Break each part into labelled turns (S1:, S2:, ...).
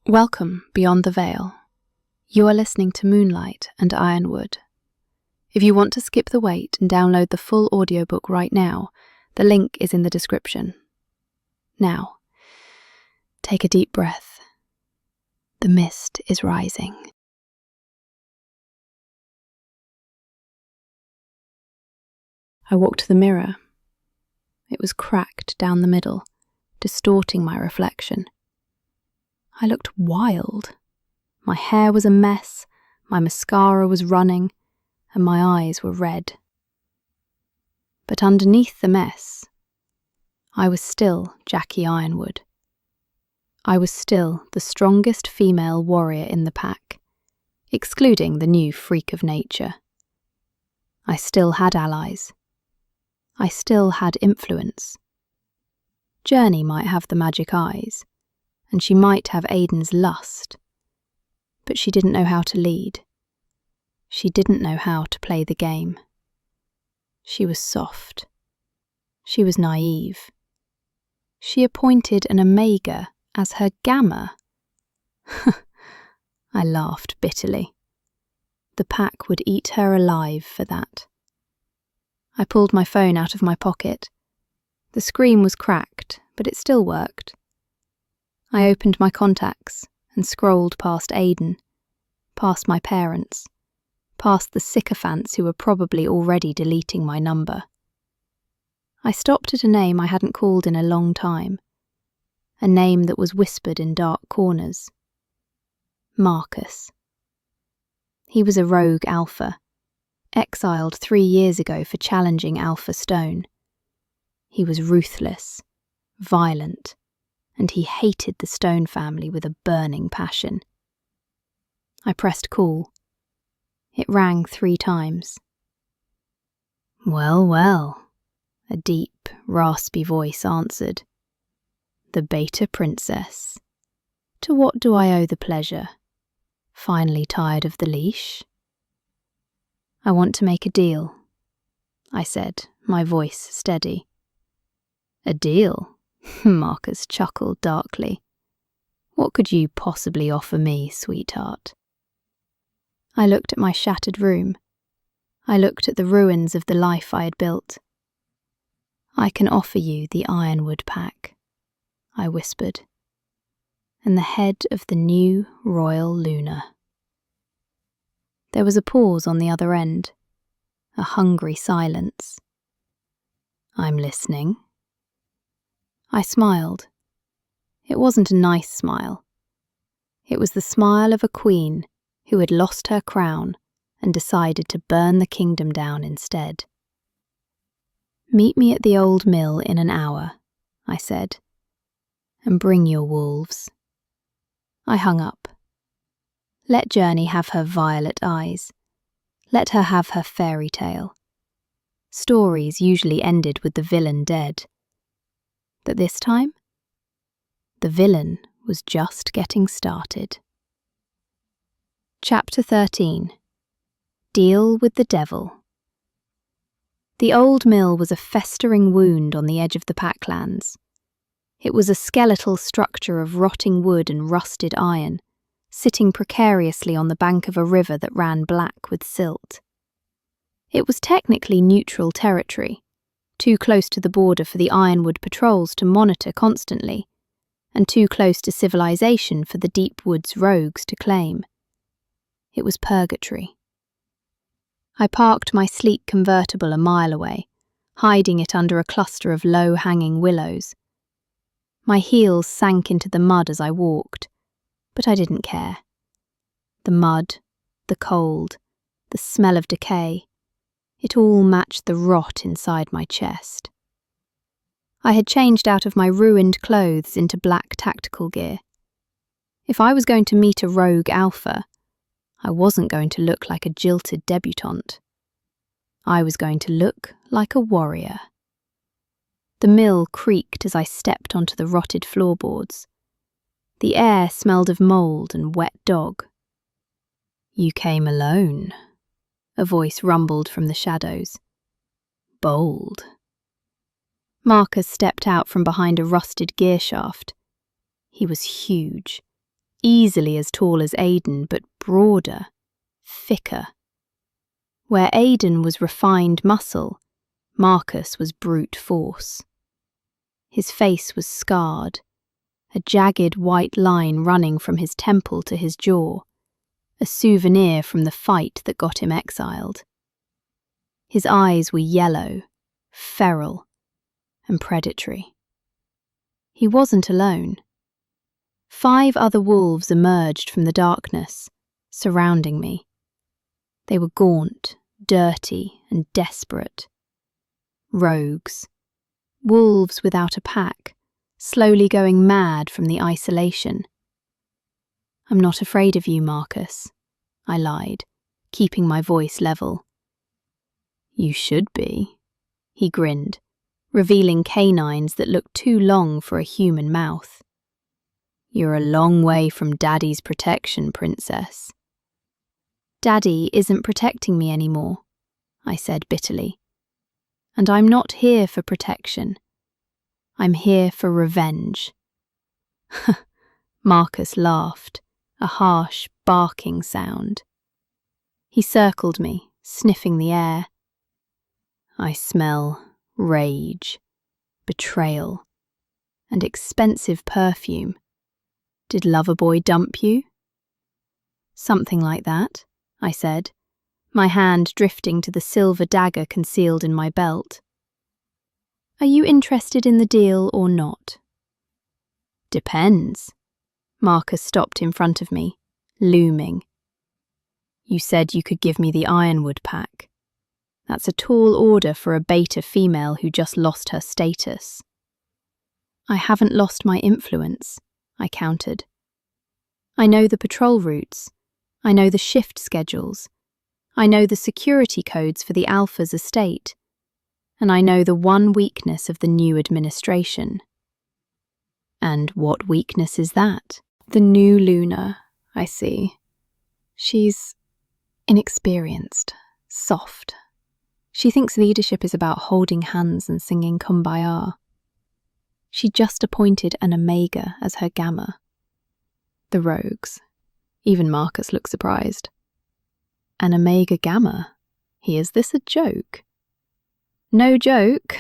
S1: Welcome beyond the veil. You are listening to Moonlight and Ironwood. If you want to skip the wait and download the full audiobook right now, the link is in the description. Now, take a deep breath. The mist is rising. I walked to the mirror. It was cracked down the middle, distorting my reflection. I looked wild. My hair was a mess, my mascara was running, and my eyes were red. But underneath the mess, I was still Jackie Ironwood. I was still the strongest female warrior in the pack, excluding the new freak of nature. I still had allies. I still had influence. Journey might have the magic eyes, and she might have Aiden's lust, but she didn't know how to lead. She didn't know how to play the game. She was soft. She was naive. She appointed an Omega as her Gamma. I laughed bitterly. The pack would eat her alive for that. I pulled my phone out of my pocket. The screen was cracked, but it still worked. I opened my contacts and scrolled past Aiden, past my parents, past the sycophants who were probably already deleting my number. I stopped at a name I hadn't called in a long time, a name that was whispered in dark corners. Marcus. He was a rogue alpha, exiled 3 years ago for challenging Alpha Stone. He was ruthless, violent, and he hated the Stone family with a burning passion. I pressed call. It rang 3 times. Well, well, a deep, raspy voice answered. The Beta Princess. To what do I owe the pleasure? Finally tired of the leash? I want to make a deal, I said, my voice steady. A deal? Marcus chuckled darkly. What could you possibly offer me, sweetheart? I looked at my shattered room. I looked at the ruins of the life I had built. I can offer you the Ironwood Pack, I whispered, and the head of the new Royal Luna. There was a pause on the other end, a hungry silence. I'm listening. I smiled. It wasn't a nice smile. It was the smile of a queen who had lost her crown and decided to burn the kingdom down instead. Meet me at the old mill in an hour, I said, and bring your wolves. I hung up. Let Journey have her violet eyes. Let her have her fairy tale. Stories usually ended with the villain dead. But this time, the villain was just getting started. Chapter 13. Deal with the Devil. The old mill was a festering wound on the edge of the Packlands. It was a skeletal structure of rotting wood and rusted iron, sitting precariously on the bank of a river that ran black with silt. It was technically neutral territory, too close to the border for the Ironwood patrols to monitor constantly, and too close to civilization for the deep woods rogues to claim. It was purgatory. I parked my sleek convertible a mile away, hiding it under a cluster of low-hanging willows. My heels sank into the mud as I walked, but I didn't care. The mud, the cold, the smell of decay, it all matched the rot inside my chest. I had changed out of my ruined clothes into black tactical gear. If I was going to meet a rogue alpha, I wasn't going to look like a jilted debutante. I was going to look like a warrior. The mill creaked as I stepped onto the rotted floorboards. The air smelled of mould and wet dog. You came alone, a voice rumbled from the shadows. Bold. Marcus stepped out from behind a rusted gear shaft. He was huge, easily as tall as Aiden, but broader, thicker. Where Aiden was refined muscle, Marcus was brute force. His face was scarred, a jagged white line running from his temple to his jaw, a souvenir from the fight that got him exiled. His eyes were yellow, feral, and predatory. He wasn't alone. 5 other wolves emerged from the darkness, surrounding me. They were gaunt, dirty, and desperate. Rogues. Wolves without a pack, slowly going mad from the isolation. "I'm not afraid of you, Marcus," I lied, keeping my voice level. "You should be," he grinned, revealing canines that looked too long for a human mouth. "You're a long way from Daddy's protection, Princess." "Daddy isn't protecting me anymore," I said bitterly. "And I'm not here for protection. I'm here for revenge." Marcus laughed, a harsh, barking sound. He circled me, sniffing the air. "I smell rage, betrayal, and expensive perfume. Did Loverboy dump you?" "Something like that," I said, my hand drifting to the silver dagger concealed in my belt. "Are you interested in the deal or not?" "Depends." Marcus stopped in front of me, looming. "You said you could give me the Ironwood Pack. That's a tall order for a beta female who just lost her status." "I haven't lost my influence," I countered. "I know the patrol routes. I know the shift schedules. I know the security codes for the Alpha's estate. And I know the one weakness of the new administration." "And what weakness is that?" "The new Luna, I see. She's inexperienced, soft. She thinks leadership is about holding hands and singing Kumbaya. She just appointed an Omega as her Gamma." The rogues. Even Marcus looked surprised. "An Omega Gamma? Is this a joke?" "No joke.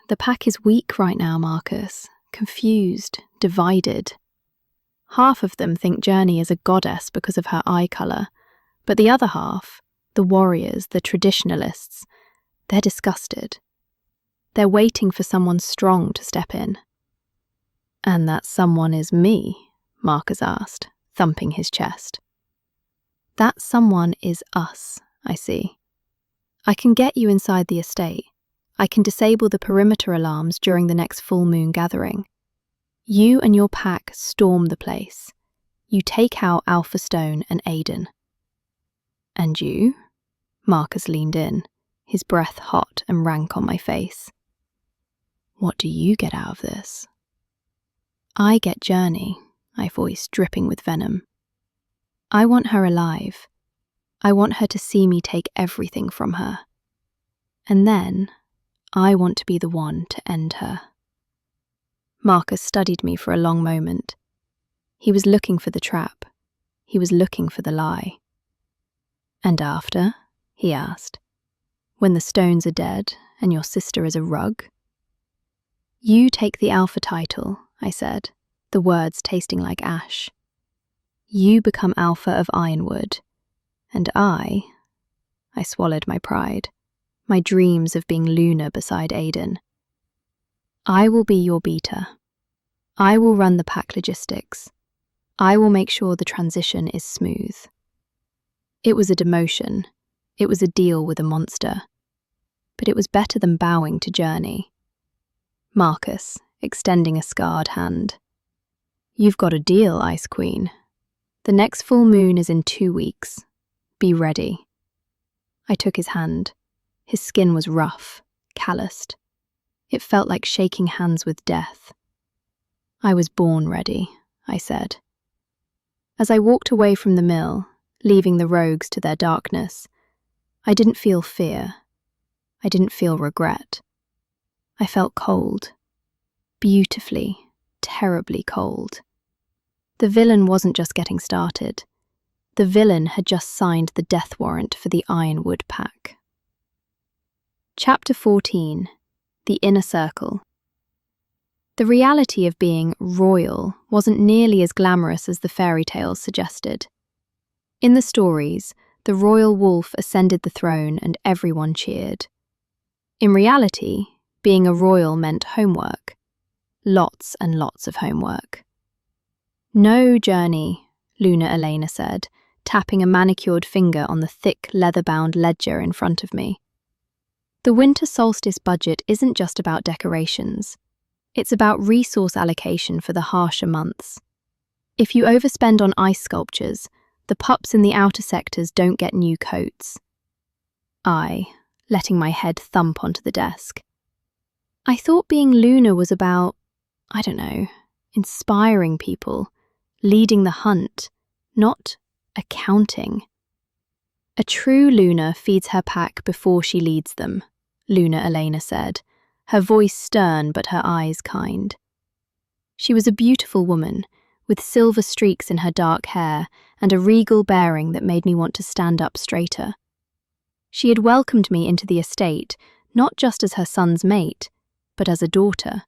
S1: The pack is weak right now, Marcus. Confused, divided. Half of them think Journey is a goddess because of her eye colour, but the other half, the warriors, the traditionalists, they're disgusted. They're waiting for someone strong to step in." "And that someone is me?" Marcus asked, thumping his chest. "That someone is us, I see. I can get you inside the estate. I can disable the perimeter alarms during the next full moon gathering. You and your pack storm the place. You take out Alpha Stone and Aiden." "And you?" Marcus leaned in, his breath hot and rank on my face. "What do you get out of this?" "I get Journey," I voiced, dripping with venom. "I want her alive. I want her to see me take everything from her. And then I want to be the one to end her." Marcus studied me for a long moment. He was looking for the trap. He was looking for the lie. "And after?" he asked. "When the stones are dead and your sister is a rug?" "You take the Alpha title," I said, the words tasting like ash. "You become Alpha of Ironwood, and I swallowed my pride, my dreams of being Luna beside Aiden. "I will be your beta. I will run the pack logistics. I will make sure the transition is smooth." It was a demotion. It was a deal with a monster. But it was better than bowing to Journey. Marcus, extending a scarred hand. "You've got a deal, Ice Queen. The next full moon is in 2 weeks. Be ready." I took his hand. His skin was rough, calloused. It felt like shaking hands with death. "I was born ready," I said. As I walked away from the mill, leaving the rogues to their darkness, I didn't feel fear. I didn't feel regret. I felt cold. Beautifully, terribly cold. The villain wasn't just getting started. The villain had just signed the death warrant for the Ironwood Pack. Chapter 14. The Inner Circle. The reality of being royal wasn't nearly as glamorous as the fairy tales suggested. In the stories, the royal wolf ascended the throne and everyone cheered. In reality, being a royal meant homework. Lots and lots of homework. "No, Journey," Luna Elena said, tapping a manicured finger on the thick, leather-bound ledger in front of me. The winter solstice budget isn't just about decorations. It's about resource allocation for the harsher months. If you overspend on ice sculptures, the pups in the outer sectors don't get new coats. Letting my head thump onto the desk. I thought being Luna was about, inspiring people, leading the hunt, not accounting. A true Luna feeds her pack before she leads them, Luna Elena said, her voice stern but her eyes kind. She was a beautiful woman, with silver streaks in her dark hair and a regal bearing that made me want to stand up straighter. She had welcomed me into the estate, not just as her son's mate, but as a daughter.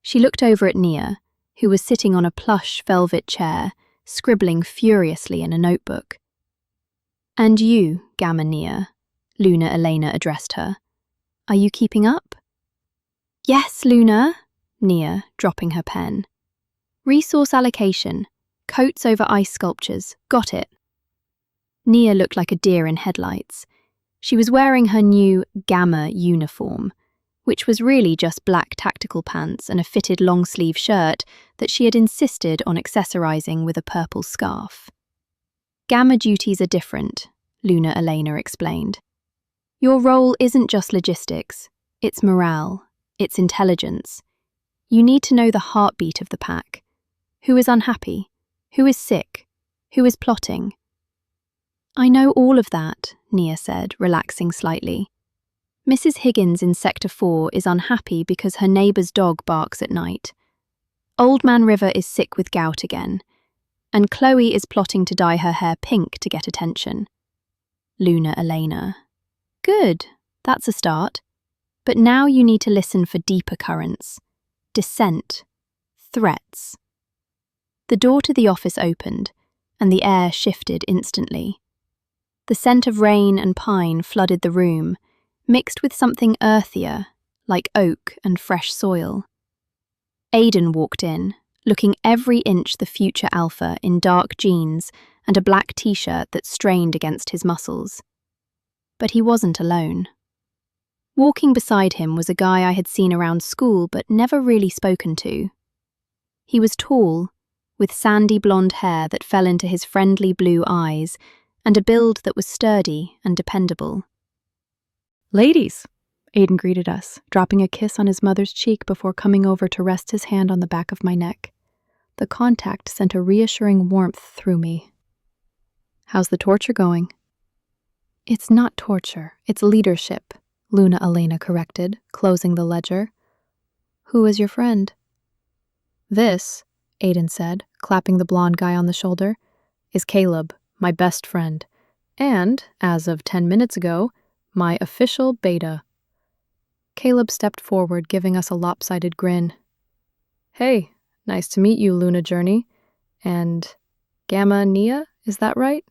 S1: She looked over at Nia, who was sitting on a plush velvet chair, scribbling furiously in a notebook. "And you, Gamma Nia," Luna Elena addressed her. "Are you keeping up?" "Yes, Luna," Nia, dropping her pen. "Resource allocation. Coats over ice sculptures. Got it." Nia looked like a deer in headlights. She was wearing her new Gamma uniform, which was really just black tactical pants and a fitted long-sleeve shirt that she had insisted on accessorizing with a purple scarf. "Gamma duties are different," Luna Elena explained. "Your role isn't just logistics, it's morale, it's intelligence. You need to know the heartbeat of the pack. Who is unhappy? Who is sick? Who is plotting?" "I know all of that," Nia said, relaxing slightly. "Mrs. Higgins in Sector 4 is unhappy because her neighbour's dog barks at night. Old Man River is sick with gout again. And Chloe is plotting to dye her hair pink to get attention." Luna Elena. "Good, that's a start. But now you need to listen for deeper currents. Dissent. Threats." The door to the office opened, and the air shifted instantly. The scent of rain and pine flooded the room, mixed with something earthier, like oak and fresh soil. Aiden walked in, looking every inch the future alpha in dark jeans and a black t-shirt that strained against his muscles. But he wasn't alone. Walking beside him was a guy I had seen around school but never really spoken to. He was tall, with sandy blonde hair that fell into his friendly blue eyes and a build that was sturdy and dependable.
S2: "Ladies," Aiden greeted us, dropping a kiss on his mother's cheek before coming over to rest his hand on the back of my neck. The contact sent a reassuring warmth through me. "How's the torture going?" "It's not torture, it's leadership," Luna Elena corrected, closing the ledger. "Who is your friend?" "This," Aiden said, clapping the blonde guy on the shoulder, "is Caleb, my best friend, and, as of 10 minutes ago, my official beta." Caleb stepped forward, giving us a lopsided grin. "Hey, nice to meet you, Luna Journey. And Gamma Nia, is that right?"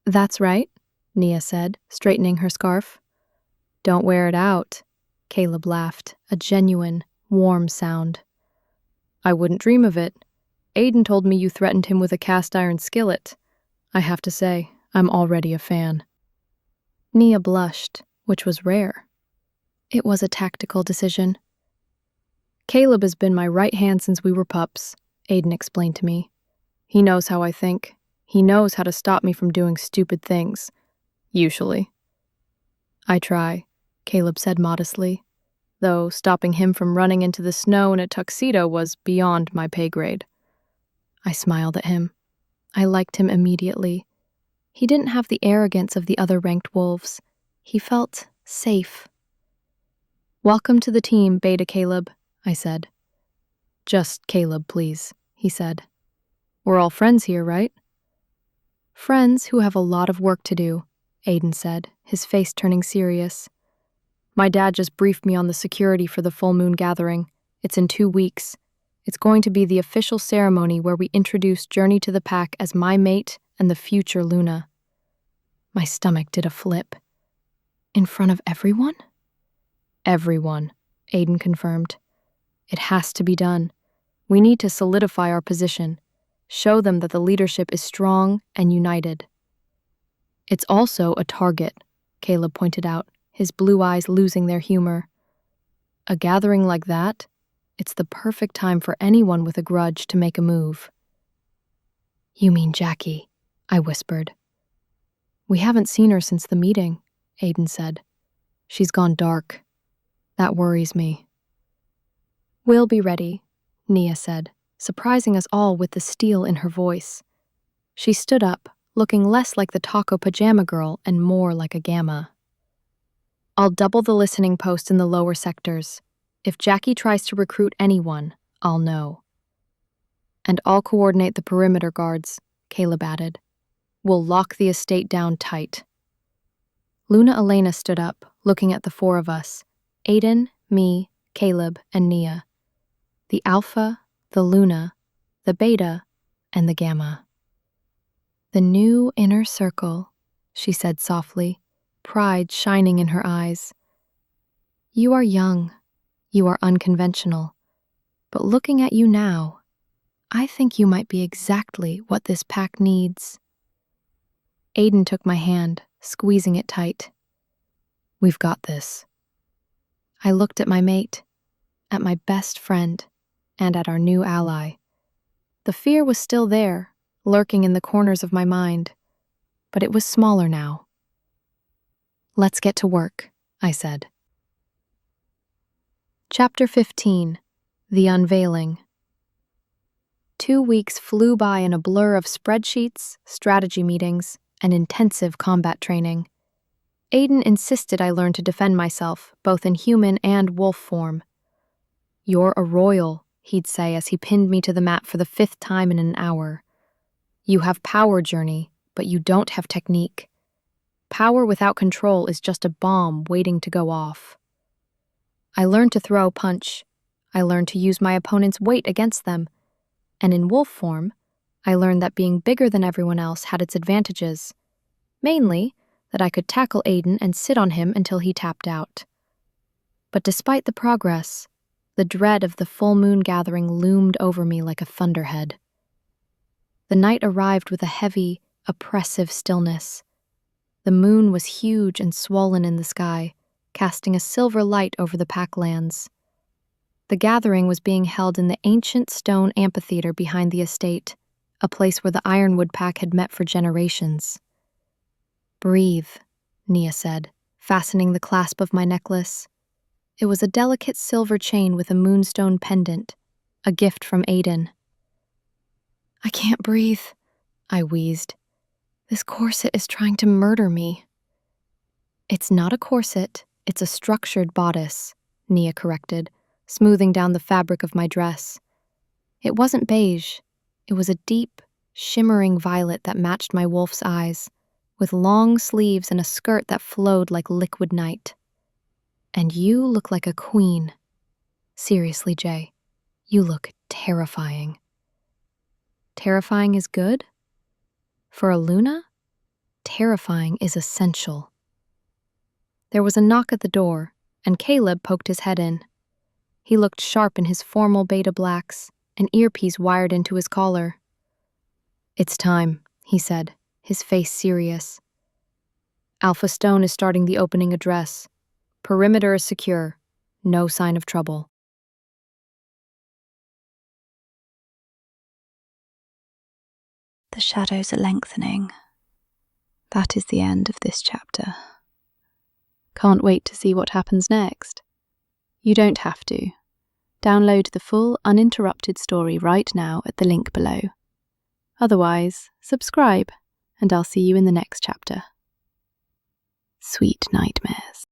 S2: "That's right," Nia said, straightening her scarf. "Don't wear it out," Caleb laughed, a genuine, warm sound. "I wouldn't dream of it. Aiden told me you threatened him with a cast-iron skillet. I have to say, I'm already a fan." Nia blushed, which was rare. "It was a tactical decision." "Caleb has been my right hand since we were pups," Aiden explained to me. "He knows how I think. He knows how to stop me from doing stupid things. Usually." "I try," Caleb said modestly, though stopping him from running into the snow in a tuxedo was beyond my pay grade. I smiled at him. I liked him immediately. He didn't have the arrogance of the other ranked wolves. He felt safe. "Welcome to the team, Beta Caleb," I said. "Just Caleb, please," he said. We're all friends here, right? Friends who have a lot of work to do, Aiden said, his face turning serious. My dad just briefed me on the security for the full moon gathering. It's in 2 weeks. It's going to be the official ceremony where we introduce Journey to the Pack as my mate and the future Luna. My stomach did a flip. In front of everyone? Everyone, Aiden confirmed. It has to be done. We need to solidify our position, show them that the leadership is strong and united. It's also a target, Caleb pointed out, his blue eyes losing their humor. A gathering like that, it's the perfect time for anyone with a grudge to make a move. You mean Jackie, I whispered. We haven't seen her since the meeting, Aiden said. She's gone dark. That worries me. We'll be ready, Nia said, surprising us all with the steel in her voice. She stood up, looking less like the taco pajama girl and more like a gamma. I'll double the listening post in the lower sectors. If Jackie tries to recruit anyone, I'll know. And I'll coordinate the perimeter guards, Caleb added. We'll lock the estate down tight. Luna Elena stood up, looking at the 4 of us, Aiden, me, Caleb, and Nia. The Alpha, the Luna, the Beta, and the Gamma. The new inner circle, she said softly, pride shining in her eyes. You are young, you are unconventional, but looking at you now, I think you might be exactly what this pack needs. Aiden took my hand, squeezing it tight. We've got this. I looked at my mate, at my best friend, and at our new ally. The fear was still there, lurking in the corners of my mind, but it was smaller now. Let's get to work, I said. Chapter 15, The Unveiling. 2 weeks flew by in a blur of spreadsheets, strategy meetings, and intensive combat training. Aiden insisted I learn to defend myself, both in human and wolf form. You're a royal, he'd say as he pinned me to the mat for the 5th time in an hour. You have power, Journey, but you don't have technique. Power without control is just a bomb waiting to go off. I learned to throw punch. I learned to use my opponent's weight against them. And in wolf form, I learned that being bigger than everyone else had its advantages. Mainly, that I could tackle Aiden and sit on him until he tapped out. But despite the progress, the dread of the full moon gathering loomed over me like a thunderhead. The night arrived with a heavy, oppressive stillness. The moon was huge and swollen in the sky, casting a silver light over the packlands. The gathering was being held in the ancient stone amphitheater behind the estate, a place where the Ironwood Pack had met for generations. Breathe, Nia said, fastening the clasp of my necklace. It was a delicate silver chain with a moonstone pendant, a gift from Aiden. I can't breathe, I wheezed. This corset is trying to murder me. It's not a corset, it's a structured bodice, Nia corrected, smoothing down the fabric of my dress. It wasn't beige. It was a deep, shimmering violet that matched my wolf's eyes, with long sleeves and a skirt that flowed like liquid night. And you look like a queen. Seriously, Jay, you look terrifying. Terrifying is good? For a Luna, terrifying is essential. There was a knock at the door, and Caleb poked his head in. He looked sharp in his formal beta blacks, an earpiece wired into his collar. It's time, he said, his face serious. Alpha Stone is starting the opening address. Perimeter is secure. No sign of trouble.
S3: The shadows are lengthening. That is the end of this chapter.
S2: Can't wait to see what happens next. You don't have to. Download the full, uninterrupted story right now at the link below. Otherwise, subscribe, and I'll see you in the next chapter. Sweet nightmares.